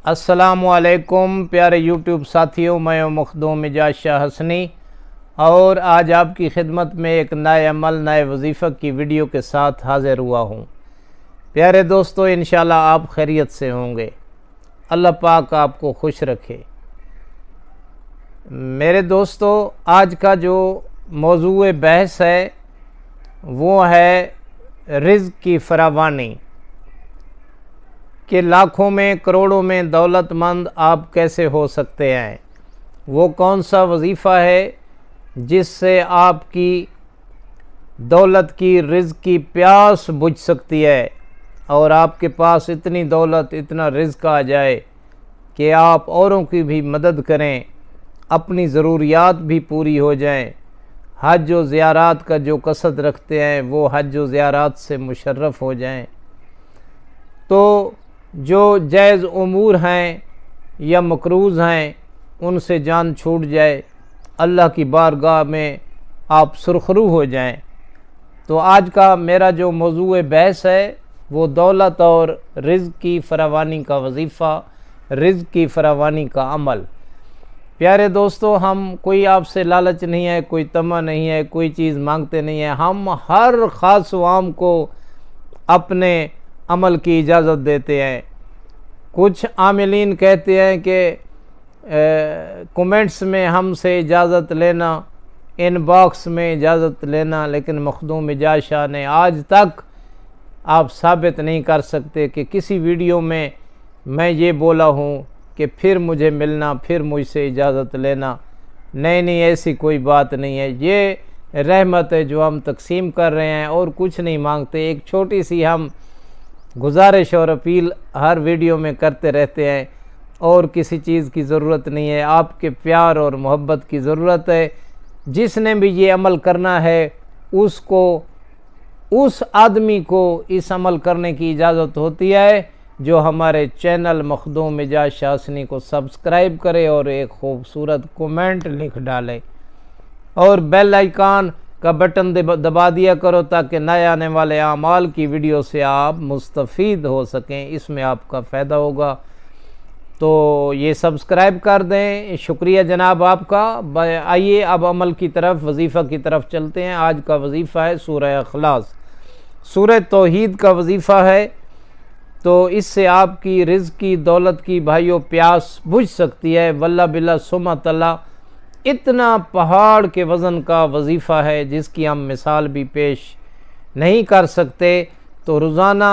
السلام علیکم پیارے یوٹیوب ساتھیوں، میں مخدوم مجاز شاہ حسنی اور آج آپ کی خدمت میں ایک نئے عمل نئے وظیفہ کی ویڈیو کے ساتھ حاضر ہوا ہوں۔ پیارے دوستو، انشاءاللہ آپ خیریت سے ہوں گے، اللہ پاک آپ کو خوش رکھے۔ میرے دوستو، آج کا جو موضوع بحث ہے وہ ہے رزق کی فراوانی، کہ لاکھوں میں کروڑوں میں دولت مند آپ کیسے ہو سکتے ہیں۔ وہ کون سا وظیفہ ہے جس سے آپ کی دولت کی رزق کی پیاس بجھ سکتی ہے اور آپ کے پاس اتنی دولت اتنا رزق آ جائے کہ آپ اوروں کی بھی مدد کریں، اپنی ضروریات بھی پوری ہو جائیں، حج و زیارات کا جو قصد رکھتے ہیں وہ حج و زیارات سے مشرف ہو جائیں۔ تو جو جائز امور ہیں یا مقروض ہیں ان سے جان چھوٹ جائے، اللہ کی بارگاہ میں آپ سرخرو ہو جائیں۔ تو آج کا میرا جو موضوع بحث ہے وہ دولت اور رزق کی فراوانی کا وظیفہ، رزق کی فراوانی کا عمل۔ پیارے دوستو، ہم کوئی آپ سے لالچ نہیں ہے، کوئی طمع نہیں ہے، کوئی چیز مانگتے نہیں ہیں۔ ہم ہر خاص و عام کو اپنے عمل کی اجازت دیتے ہیں۔ کچھ عاملین کہتے ہیں کہ کومنٹس میں ہم سے اجازت لینا، ان باکس میں اجازت لینا، لیکن مخدوم مجاز شاہ نے آج تک آپ ثابت نہیں کر سکتے کہ کسی ویڈیو میں یہ بولا ہوں کہ پھر مجھے ملنا، پھر مجھ سے اجازت لینا۔ نہیں، ایسی کوئی بات نہیں ہے۔ یہ رحمت ہے جو ہم تقسیم کر رہے ہیں اور کچھ نہیں مانگتے۔ ایک چھوٹی سی ہم گزارش اور اپیل ہر ویڈیو میں کرتے رہتے ہیں، اور کسی چیز کی ضرورت نہیں ہے، آپ کے پیار اور محبت کی ضرورت ہے۔ جس نے بھی یہ عمل کرنا ہے اس آدمی کو اس عمل کرنے کی اجازت ہوتی ہے جو ہمارے چینل مخدوم مجاز شاہ حسنی کو سبسکرائب کرے اور ایک خوبصورت کومنٹ لکھ ڈالے، اور بیل آئیکن کا بٹن دبا دیا کرو تاکہ نئے آنے والے اعمال کی ویڈیو سے آپ مستفید ہو سکیں، اس میں آپ کا فائدہ ہوگا۔ تو یہ سبسکرائب کر دیں، شکریہ جناب آپ کا۔ آئیے اب عمل کی طرف، وظیفہ کی طرف چلتے ہیں۔ آج کا وظیفہ ہے سورہ اخلاص، سورہ توحید کا وظیفہ ہے۔ تو اس سے آپ کی رزق کی، دولت کی بھائیو پیاس بجھ سکتی ہے۔ واللہ باللہ ثم تاللہ اتنا پہاڑ کے وزن کا وظیفہ ہے جس کی ہم مثال بھی پیش نہیں کر سکتے۔ تو روزانہ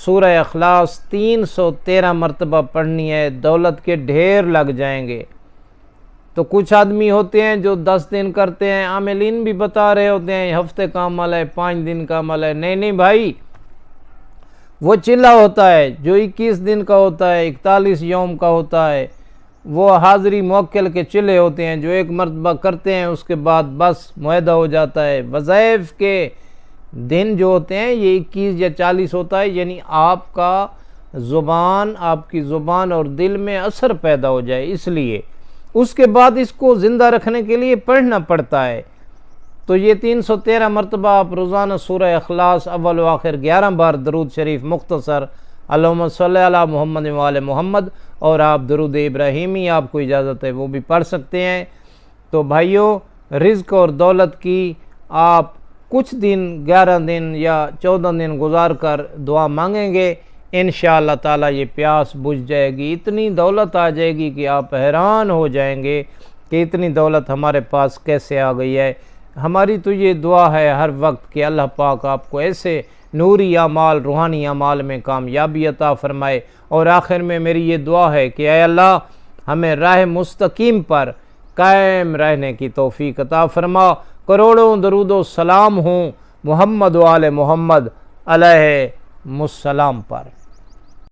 سورہ اخلاص 313 مرتبہ پڑھنی ہے، دولت کے ڈھیر لگ جائیں گے۔ تو کچھ آدمی ہوتے ہیں جو 10 دن کرتے ہیں، عاملین بھی بتا رہے ہوتے ہیں ہفتے کا عمل ہے، 5 دن کا عمل ہے۔ نہیں بھائی، وہ چلا ہوتا ہے جو 21 دن کا ہوتا ہے، 41 یوم کا ہوتا ہے، وہ حاضری موکل کے چلے ہوتے ہیں جو ایک مرتبہ کرتے ہیں، اس کے بعد بس معاہدہ ہو جاتا ہے۔ وظائف کے دن جو ہوتے ہیں یہ 21 یا 40 ہوتا ہے، یعنی آپ کی زبان اور دل میں اثر پیدا ہو جائے، اس لیے اس کے بعد اس کو زندہ رکھنے کے لیے پڑھنا پڑتا ہے۔ تو یہ 313 مرتبہ آپ روزانہ سورہ اخلاص اول و آخر 11 بار درود شریف مختصر اللہم صلی علی محمد وآل محمد، اور آپ درود ابراہیمی آپ کو اجازت ہے وہ بھی پڑھ سکتے ہیں۔ تو بھائیو، رزق اور دولت کی آپ کچھ دن، 11 دن یا 14 دن گزار کر دعا مانگیں گے، انشاءاللہ تعالی یہ پیاس بجھ جائے گی، اتنی دولت آ جائے گی کہ آپ حیران ہو جائیں گے کہ اتنی دولت ہمارے پاس کیسے آ گئی ہے۔ ہماری تو یہ دعا ہے ہر وقت کہ اللہ پاک آپ کو ایسے نوری اعمال، روحانی اعمال میں کامیابی عطا فرمائے۔ اور آخر میں میری یہ دعا ہے کہ اے اللہ، ہمیں راہ مستقیم پر قائم رہنے کی توفیق عطا فرما۔ کروڑوں درود و سلام ہوں محمد و آل محمد علیہ السلام پر۔